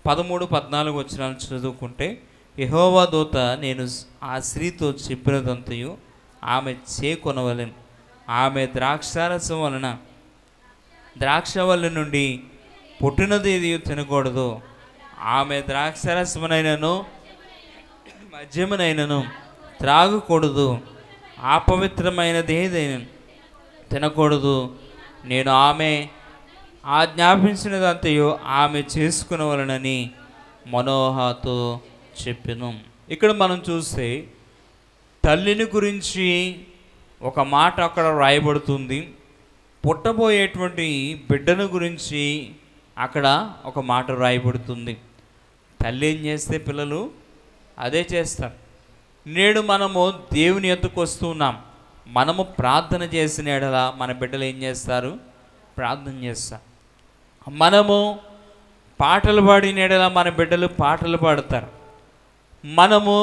13, 14 వచనాలు చదువుకుంటే, యెహోవా దూత నేను ఆ స్త్రీతో చెప్పినదంతయు ఆమె చేకొనవలెను. ఆమె ద్రాక్షారసం వలన ద్రాక్షవల్లి నుండి పుట్టినది ఏది తినకూడదు. ఆమె ద్రాక్షారసమునైనను మద్యమునైనను త్రాగకూడదు. అపవిత్రమైనది ఏదైనా తినకూడదు. నేను ఆమె ఆజ్ఞాపించినదంతయు ఆమె చేసుకునవలనని మనోహతో చెప్పెను. ఇక్కడ మనం చూస్తే తల్లిని గురించి ఒక మాట అక్కడ రాయబడుతుంది. పుట్టబోయేటువంటి బిడ్డను గురించి అక్కడ ఒక మాట రాయబడుతుంది. తల్లి ఏం చేస్తే పిల్లలు అదే చేస్తారు. నేడు మనము దేవుని యొద్దకు వస్తున్నాం. మనము ప్రార్థన చేసిన ఎడల మన బిడ్డలు ఏం చేస్తారు? ప్రార్థన చేస్తారు. మనము పాటలు పాడిన ఎడల మన బిడ్డలు పాటలు పాడతారు. మనము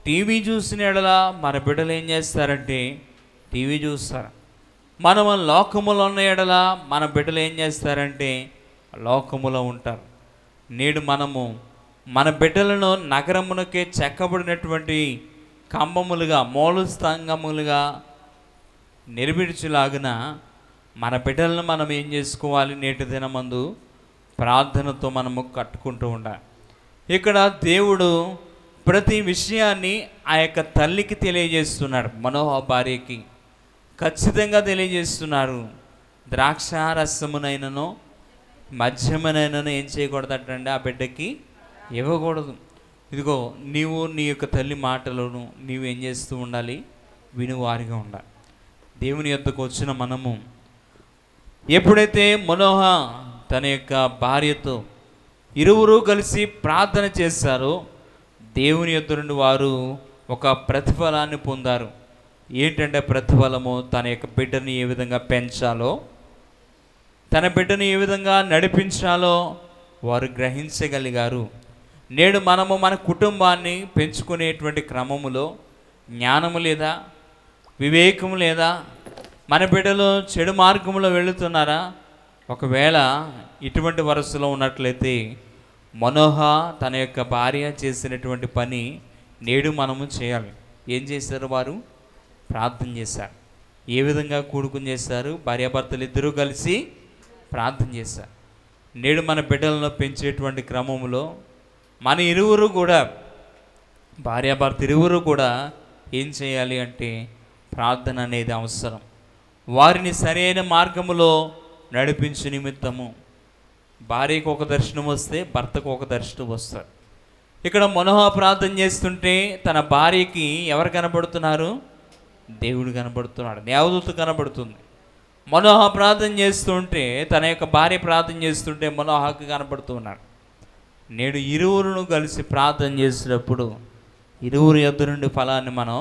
టీవీ చూసిన ఎడల మన బిడ్డలు ఏం చేస్తారంటే టీవీ చూస్తారు. మనము లోకములో ఉన్న ఎడల మన బిడ్డలు ఏం చేస్తారంటే లోకములో ఉంటారు. నేడు మనము మన బిడ్డలను నగరమునకే చెక్కబడినటువంటి కంబములుగా, మూల స్తంభములుగా నిలబెట్టులాగున మన బిడ్డలను మనం ఏం చేసుకోవాలి? నేటి దినమందు ప్రార్థనతో మనము కట్టుకుంటూ ఉండాలి. ఇక్కడ దేవుడు ప్రతి విషయాన్ని ఆ యొక్క తల్లికి తెలియజేస్తున్నాడు. మనోహ భార్యకి ఖచ్చితంగా తెలియజేస్తున్నారు. ద్రాక్షారసమునైనను మద్యమునైనను ఏం చేయకూడదటండి? ఆ బిడ్డకి ఇవ్వకూడదు. ఇదిగో నీవు నీ యొక్క తల్లి మాటలను నీవు ఏం చేస్తూ ఉండాలి? వినువారిగా ఉండాలి. దేవుని యొద్దకు వచ్చిన మనము ఎప్పుడైతే మనోహ తన యొక్క భార్యతో ఇరువురు కలిసి ప్రార్థన చేశారో దేవుని యొద్ద నుండి వారు ఒక ప్రతిఫలాన్ని పొందారు. ఏంటంటే ప్రతిఫలము, తన యొక్క బిడ్డని ఏ విధంగా పెంచాలో, తన బిడ్డని ఏ విధంగా నడిపించాలో వారు గ్రహించగలిగారు. నేడు మనము మన కుటుంబాన్ని పెంచుకునేటువంటి క్రమములో జ్ఞానము లేదా, వివేకము లేదా, మన బిడ్డలు చెడు మార్గంలో వెళుతున్నారా? ఒకవేళ ఇటువంటి వరుసలో ఉన్నట్లయితే మనోహ తన యొక్క భార్య చేసినటువంటి పని నేడు మనము చేయాలి. ఏం చేశారు? వారు ప్రార్థన చేశారు. ఏ విధంగా కూడుకుని చేశారు? భార్యాభర్తలు ఇద్దరూ కలిసి ప్రార్థన చేశారు. నేడు మన బిడ్డలను పెంచేటువంటి క్రమంలో మన ఇరువురు కూడా, భార్యాభర్త ఇరువురు కూడా ఏం చేయాలి అంటే ప్రార్థన అనేది అవసరం. వారిని సరైన మార్గములో నడిపించే నిమిత్తము భార్యకు ఒక దర్శనం వస్తే భర్తకు ఒక దర్శనం వస్తారు. ఇక్కడ మనోహ ప్రార్థన చేస్తుంటే తన భార్యకి ఎవరు కనబడుతున్నారు? దేవుడు కనబడుతున్నాడు, దేవదూత కనబడుతుంది. మనోహ ప్రార్థన చేస్తుంటే, తన యొక్క భార్య ప్రార్థన చేస్తుంటే మనోహకు కనబడుతున్నాడు. నేడు ఇరువురును కలిసి ప్రార్థన చేసినప్పుడు ఇరువురు యొద్ద నుండి ఫలాన్ని మనం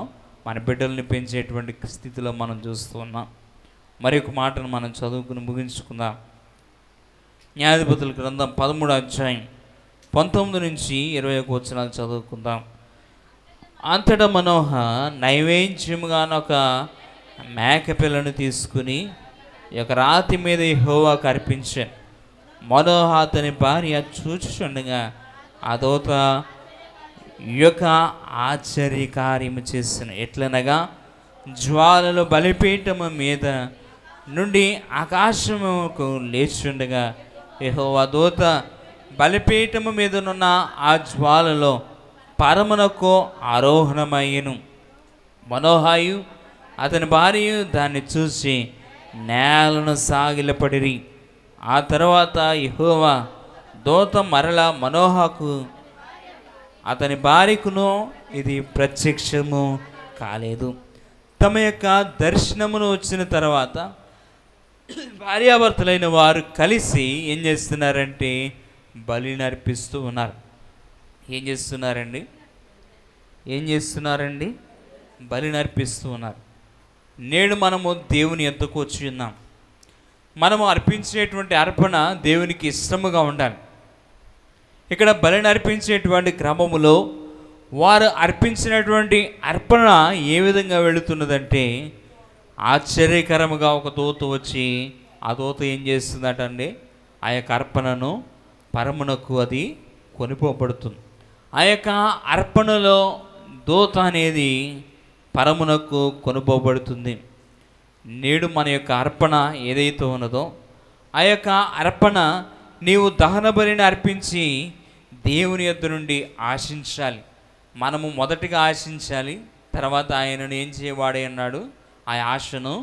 మన బిడ్డల్ని పెంచేటువంటి స్థితిలో మనం చూస్తూ ఉన్నాం. మరి ఒక మాటను మనం చదువుకుని ముగించుకుందాం. న్యాయాధిపతుల గ్రంథం 13వ అధ్యాయం 19 నుంచి 21 వచనాలు చదువుకుందాం. అంతటా మనోహ నైవేద్యముగానొక మేకపిల్లను తీసుకుని ఒక రాతి మీద యెహోవాకు అర్పించాను. మనోహ అతని భార్య చూచుచుండగా ఆ దూత యొక్క ఆశ్చర్యకార్యము చేసిన ఎట్లనగా జ్వాలలు బలిపీఠము మీద నుండి ఆకాశముకు లేచుండగా యెహోవా దూత బలిపీఠము మీదనున్న ఆ జ్వాలలో పరమునకు ఆరోహణమయ్యను. మనోహాయు అతని భార్య దాన్ని చూసి నేలను సాగిలపడిరి. ఆ తర్వాత యెహోవా దూత మరలా మనోహకు అతని భార్యకును ఇది ప్రత్యక్షము కాలేదు. తమ యొక్క దర్శనమును వచ్చిన తర్వాత భార్యాభర్తలైన వారు కలిసి ఏం చేస్తున్నారంటే బలిని అర్పిస్తూ ఉన్నారు. ఏం చేస్తున్నారండి? బలిని అర్పిస్తూ ఉన్నారు. నేడు మనము దేవుని యొద్దకు వచ్చి ఉన్నాం. మనము అర్పించేటువంటి అర్పణ దేవునికి ఇష్టముగా ఉండాలి. ఇక్కడ బలిని అర్పించేటువంటి క్రమములో వారు అర్పించినటువంటి అర్పణ ఏ విధంగా వెళుతున్నదంటే, ఆశ్చర్యకరముగా ఒక దూత వచ్చి ఆ దూత ఏం చేస్తుందటండి, ఆ యొక్క అర్పణను పరమునకు అది కొనిపోబడుతుంది. ఆ యొక్క అర్పణలో దూత అనేది పరమునకు కొనుపోబడుతుంది. నేడు మన యొక్క అర్పణ ఏదైతే ఉన్నదో ఆ యొక్క అర్పణ నీవు దహన బలిని అర్పించి దేవుని యొద్ద నుండి ఆశించాలి. మనము మొదటిగా ఆశించాలి, తర్వాత ఆయనను ఏం చేయవాడే అన్నాడు, ఆ ఆశను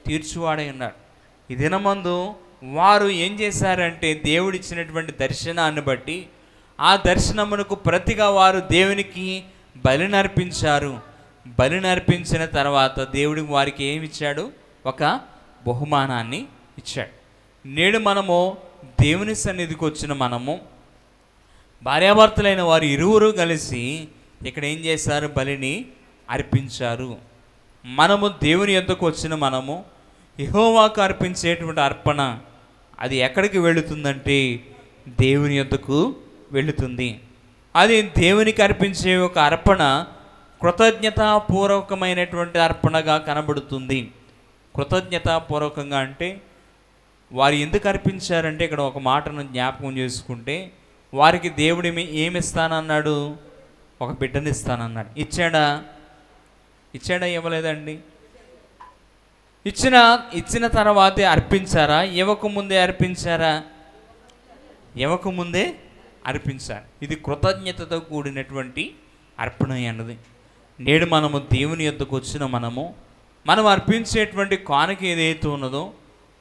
తీర్చువాడే అన్నాడు. ఈ దినమందు వారు ఏం చేశారంటే దేవుడిచ్చినటువంటి దర్శనాన్ని బట్టి ఆ దర్శనమునకు ప్రతిగా వారు దేవునికి బలిని అర్పించారు. బలిని అర్పించిన తర్వాత దేవుడికి వారికి ఏమి ఇచ్చాడు? ఒక బహుమానాన్ని ఇచ్చాడు. నేడు మనము దేవుని సన్నిధికి వచ్చిన మనము భార్యాభర్తలైన వారు ఇరువురు కలిసి ఇక్కడ ఏం చేశారు? బలిని అర్పించారు. మనము దేవుని యొద్దకు వచ్చిన మనము యెహోవాకు అర్పించేటువంటి అర్పణ అది ఎక్కడికి వెళుతుందంటే దేవుని యొద్దకు వెళుతుంది. అది దేవునికి అర్పించే ఒక అర్పణ కృతజ్ఞతాపూర్వకమైనటువంటి అర్పణగా కనబడుతుంది. కృతజ్ఞతాపూర్వకంగా అంటే వారు ఎందుకు అర్పించారంటే ఇక్కడ ఒక మాటను జ్ఞాపకం చేసుకుంటే, వారికి దేవుడు ఏమి ఇస్తానన్నాడు? ఒక బిడ్డని ఇస్తానన్నాడు. ఇచ్చాడా? ఇవ్వలేదండి. ఇచ్చిన తర్వాతే అర్పించారా? ఇవ్వకముందే అర్పించారు. ఇది కృతజ్ఞతతో కూడినటువంటి అర్పణ అన్నది. నేడు మనము దేవుని యొద్దకు వచ్చిన మనం అర్పించేటువంటి కానుక ఏదైతే ఉన్నదో,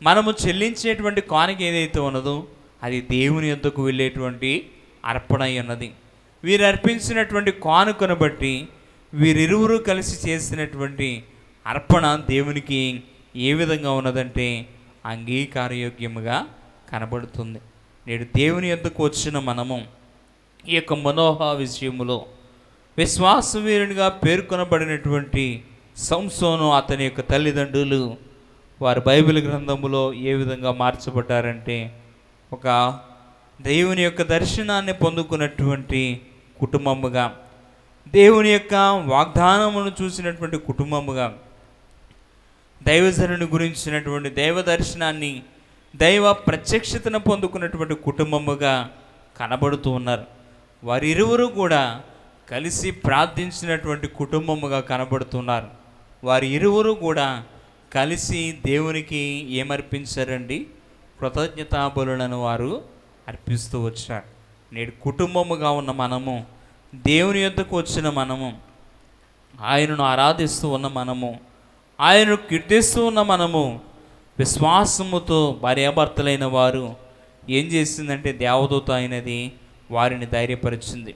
మనము చెల్లించేటువంటి కానుక ఏదైతే ఉన్నదో అది దేవుని యొద్దకు వెళ్ళేటువంటి అర్పణ అన్నది. వీరు అర్పించినటువంటి కానుకను బట్టి వీరిరువురు కలిసి చేసినటువంటి అర్పణ దేవునికి ఏ విధంగా ఉన్నదంటే అంగీకారయోగ్యముగా కనబడుతుంది. నేడు దేవుని యొద్దకు వచ్చిన మనము ఈ యొక్క మనోహ విషయములో విశ్వాసవీరునిగా పేర్కొనబడినటువంటి సంసోను అతని యొక్క తల్లిదండ్రులు వారి బైబిల్ గ్రంథములో ఏ విధంగా మార్చబడ్డారంటే, ఒక దేవుని యొక్క దర్శనాన్ని పొందుకున్నటువంటి కుటుంబముగా, దేవుని యొక్క వాగ్దానమును చూసినటువంటి కుటుంబముగా, దైవజనుని గురించినటువంటి దైవ దర్శనాన్ని, దైవ ప్రత్యక్షతను పొందుకున్నటువంటి కుటుంబముగా కనబడుతూ ఉన్నారు. వారిరువురు కూడా కలిసి ప్రార్థించినటువంటి కుటుంబముగా కనబడుతున్నారు. వారి ఇరువురు కూడా కలిసి దేవునికి ఏమర్పించారండి? కృతజ్ఞతాబలులను వారు అర్పిస్తూ వచ్చారు. నేడు కుటుంబముగా ఉన్న మనము, దేవుని యొద్దకు వచ్చిన మనము, ఆయనను ఆరాధిస్తూ ఉన్న మనము, ఆయనను కీర్తిస్తూ ఉన్న మనము, విశ్వాసముతో భార్యాభర్తలైన వారు ఏం చేసిందంటే దేవదూత అయినది వారిని ధైర్యపరిచింది.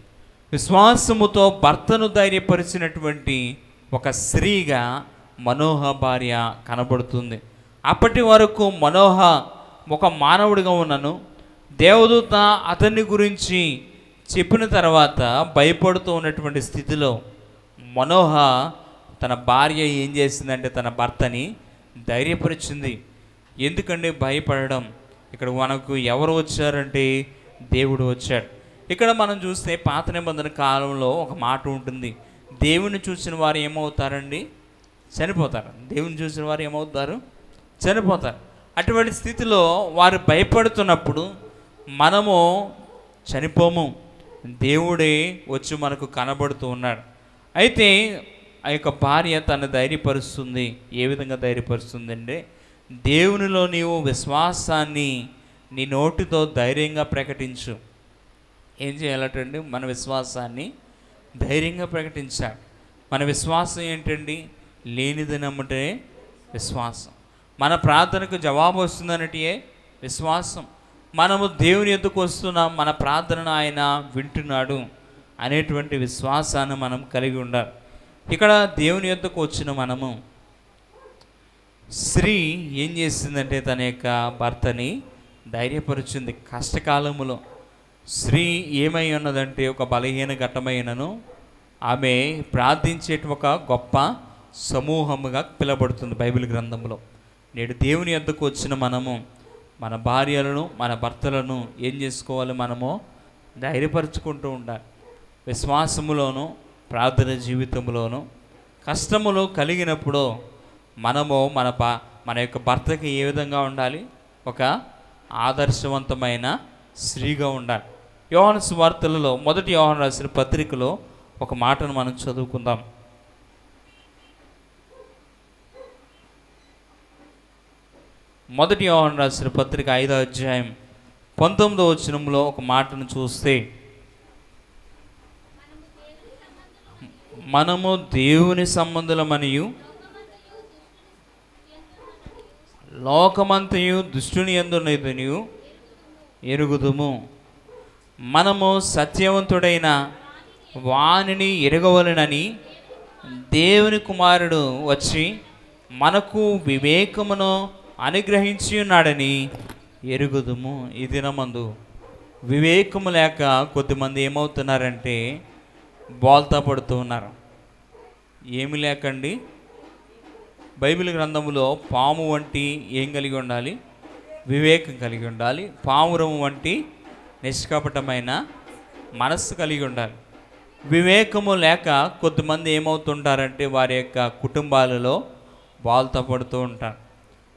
విశ్వాసముతో భర్తను ధైర్యపరిచినటువంటి ఒక స్త్రీగా మనోహ భార్య కనబడుతుంది. అప్పటి వరకు మనోహ ఒక మానవుడిగా ఉన్నను, దేవదూత అతన్ని గురించి చెప్పిన తర్వాత భయపడుతూ ఉన్నటువంటి స్థితిలో మనోహ తన భార్య ఏం చేసిందంటే తన భర్తని ధైర్యపరిచింది. ఎందుకంటే భయపడడం? ఇక్కడ మనకు ఎవరు వచ్చారంటే దేవుడు వచ్చాడు. ఇక్కడ మనం చూస్తే పాత నిబంధన కాలంలో ఒక మాట ఉంటుంది, దేవుని చూసిన వారు ఏమవుతారండి? చనిపోతారు. దేవుని చూసిన వారు ఏమవుతారు? చనిపోతారు. అటువంటి స్థితిలో వారు భయపడుతున్నప్పుడు మనము చనిపోము, దేవుడే వచ్చి మనకు కనబడుతూ ఉన్నాడు. అయితే ఆ యొక్క భార్య తను ధైర్యపరుస్తుంది. ఏ విధంగా ధైర్యపరుస్తుంది అంటే, దేవునిలో నీవు విశ్వాసాన్ని నీ నోటితో ధైర్యంగా ప్రకటించు. ఏం చేయాలటండి? మన విశ్వాసాన్ని ధైర్యంగా ప్రకటించాలి. మన విశ్వాసం ఏంటండి? లేనిది నమ్ముటే విశ్వాసం. మన ప్రార్థనకు జవాబు వస్తుందన్నటే విశ్వాసం. మనము దేవుని యొద్దకు వస్తున్నాం, మన ప్రార్థనను ఆయన వింటున్నాడు అనేటువంటి విశ్వాసాన్ని మనం కలిగి ఉండాలి. ఇక్కడ దేవుని యొద్దకు వచ్చిన మనము, స్త్రీ ఏం చేసిందంటే తన యొక్క భర్తని ధైర్యపరిచింది. కష్టకాలములో స్త్రీ ఏమై ఉన్నదంటే ఒక బలహీన ఘట్టమైనను ఆమె ప్రార్థించేట ఒక గొప్ప సమూహముగా పిలువబడుతుంది బైబిల్ గ్రంథంలో. నేడు దేవుని యొద్దకు వచ్చిన మనము మన భార్యలను, మన భర్తలను ఏం చేసుకోవాలి? మనము ధైర్యపరుచుకుంటూ ఉండాలి. విశ్వాసములోను, ప్రార్థన జీవితంలోను కష్టములు కలిగినప్పుడు మనము మన యొక్క భర్తకి ఏ విధంగా ఉండాలి? ఒక ఆదర్శవంతమైన స్త్రీగా ఉండాలి. యోహాను సువార్తలలో మొదటి యోహాను రాసిన పత్రికలో ఒక మాటను మనం చదువుకుందాం. మొదటి యోహాను రాసిన పత్రిక 5వ అధ్యాయం 19వ వచనంలో ఒక మాటను చూస్తే, మనము దేవుని సంబంధులమనియు లోకమంతయు దుష్టుని యందున్నదనియు ఎరుగుదుము. మనము సత్యవంతుడైన వానిని ఎరగవలెనని దేవుని కుమారుడు వచ్చి మనకు వివేకమును అనుగ్రహించి ఉన్నాడని ఎరుగుదుము. ఈ దినమందు వివేకము లేక కొద్దిమంది ఏమవుతున్నారంటే బోల్తా పడుతూ ఉన్నారు. ఏమి లేకండి? బైబిల్ గ్రంథంలో పాము వంటి ఏం కలిగి ఉండాలి? వివేకం కలిగి ఉండాలి. పావురం వంటి నిష్కపటమైన మనస్సు కలిగి ఉండాలి. వివేకము లేక కొద్దిమంది ఏమవుతుంటారంటే వారి యొక్క కుటుంబాలలో బాల్తా పడుతూ ఉంటారు.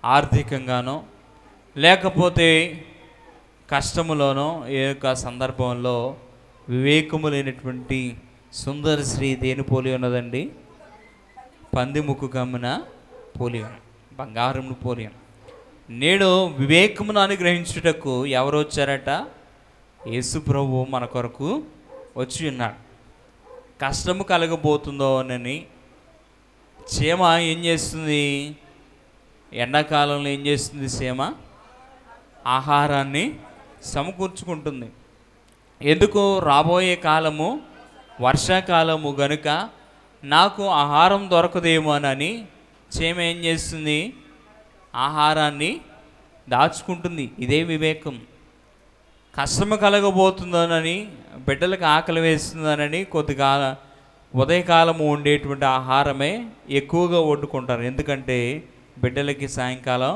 ఆర్థికంగానో లేకపోతే కష్టములోనో ఏ యొక్క సందర్భంలో వివేకము లేనటువంటి సుందర శ్రీ దేని పోలి ఉన్నదండి? పంది ముక్కు గమ్మున పోలి, బంగారమును పోలి. నేడు వివేకమును అనుగ్రహించుటకు ఎవరు వచ్చారట? యేసు ప్రభువు మన కొరకు వచ్చి ఉన్నాడు. కష్టము కలగబోతుందో అని చీమ ఏం చేస్తుంది? ఎండాకాలంలో ఏం చేస్తుంది చీమ? ఆహారాన్ని సమకూర్చుకుంటుంది. ఎందుకు? రాబోయే కాలము వర్షాకాలము గనుక నాకు ఆహారం దొరకదేమో అని చీమ ఏం చేస్తుంది? ఆహారాన్ని దాచుకుంటుంది. ఇదే వివేకం. కష్టము కలగబోతుందోనని, బిడ్డలకు ఆకలి వేస్తుందనని కొద్దిగా ఉదయకాలము ఉండేటువంటి ఆహారమే ఎక్కువగా వండుకుంటారు. ఎందుకంటే బిడ్డలకి సాయంకాలం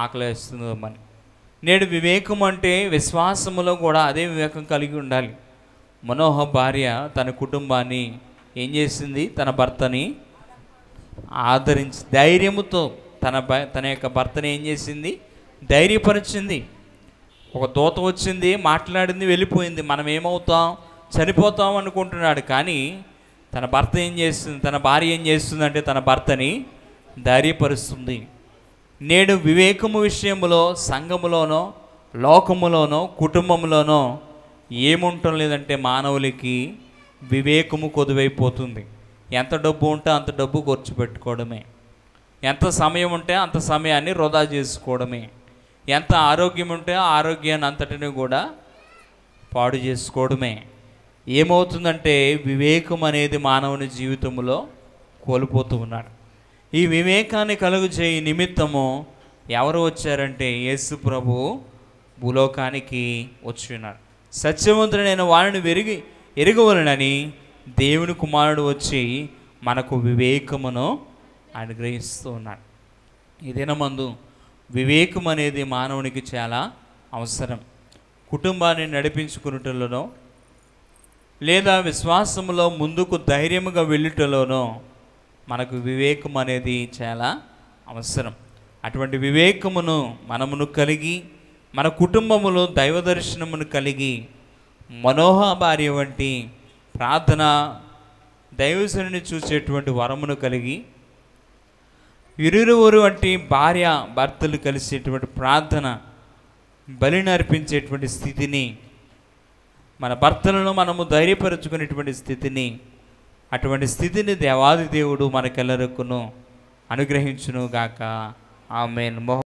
ఆకలి వేస్తుందని. నేడు వివేకం అంటే విశ్వాసములో కూడా అదే వివేకం కలిగి ఉండాలి. మనోహ భార్య తన కుటుంబాన్ని ఏం చేసింది? తన భర్తని ఆదరించి ధైర్యముతో తన యొక్క భర్తని ఏం చేసింది? ధైర్యపరిచింది. ఒక దూత వచ్చింది, మాట్లాడింది, వెళ్ళిపోయింది. మనం ఏమవుతాం? చనిపోతాం అనుకుంటున్నాడు. కానీ తన భర్త ఏం చేస్తుంది? తన భార్య ఏం చేస్తుందంటే తన భర్తని ధైర్యపరుస్తుంది. నేడు వివేకము విషయంలో సంఘములోనో లోకములోనో కుటుంబంలోనో ఏముంటం లేదంటే మానవులకి వివేకము కొదువైపోతుంది. ఎంత డబ్బు ఉంటే అంత డబ్బు ఖర్చు పెట్టుకోవడమే, ఎంత సమయం ఉంటే అంత సమయాన్ని వృధా చేసుకోవడమే, ఎంత ఆరోగ్యం ఉంటే ఆ ఆరోగ్యాన్ని అంతటిని కూడా పాడు చేసుకోవడమే. ఏమవుతుందంటే వివేకం అనేది మానవుని జీవితంలో కోల్పోతూ ఉన్నాడు. ఈ వివేకాన్ని కలుగు చేయి నిమిత్తము ఎవరు వచ్చారంటే యేసు ప్రభు భూలోకానికి వచ్చి ఉన్నాడు. సత్యవంతుడైన వారిని ఎరగవలనని దేవుని కుమారుడు వచ్చి మనకు వివేకమును అనుగ్రహిస్తూ ఉన్నాడు. ఈ దినమందు వివేకం అనేది మానవునికి చాలా అవసరం. కుటుంబాన్ని నడిపించుకున్నటలోనో లేదా విశ్వాసములో ముందుకు ధైర్యముగా వెళ్ళుటలోనో మనకు వివేకం అనేది చాలా అవసరం. అటువంటి వివేకమును మనమును కలిగి మన కుటుంబములో దైవ దర్శనమును కలిగి మనోహ భార్య వంటి ప్రార్థన దైవజనుని చూసేటువంటి వరమును కలిగి ఇరువురు వంటి భార్య భర్తలు కలిసేటువంటి ప్రార్థన బలిని అర్పించేటువంటి స్థితిని, మన భర్తలను మనము ధైర్యపరచుకునేటువంటి స్థితిని, అటువంటి స్థితిని దేవాది దేవుడు మనకెల్లరకును అనుగ్రహించును గాక. ఆమేన్.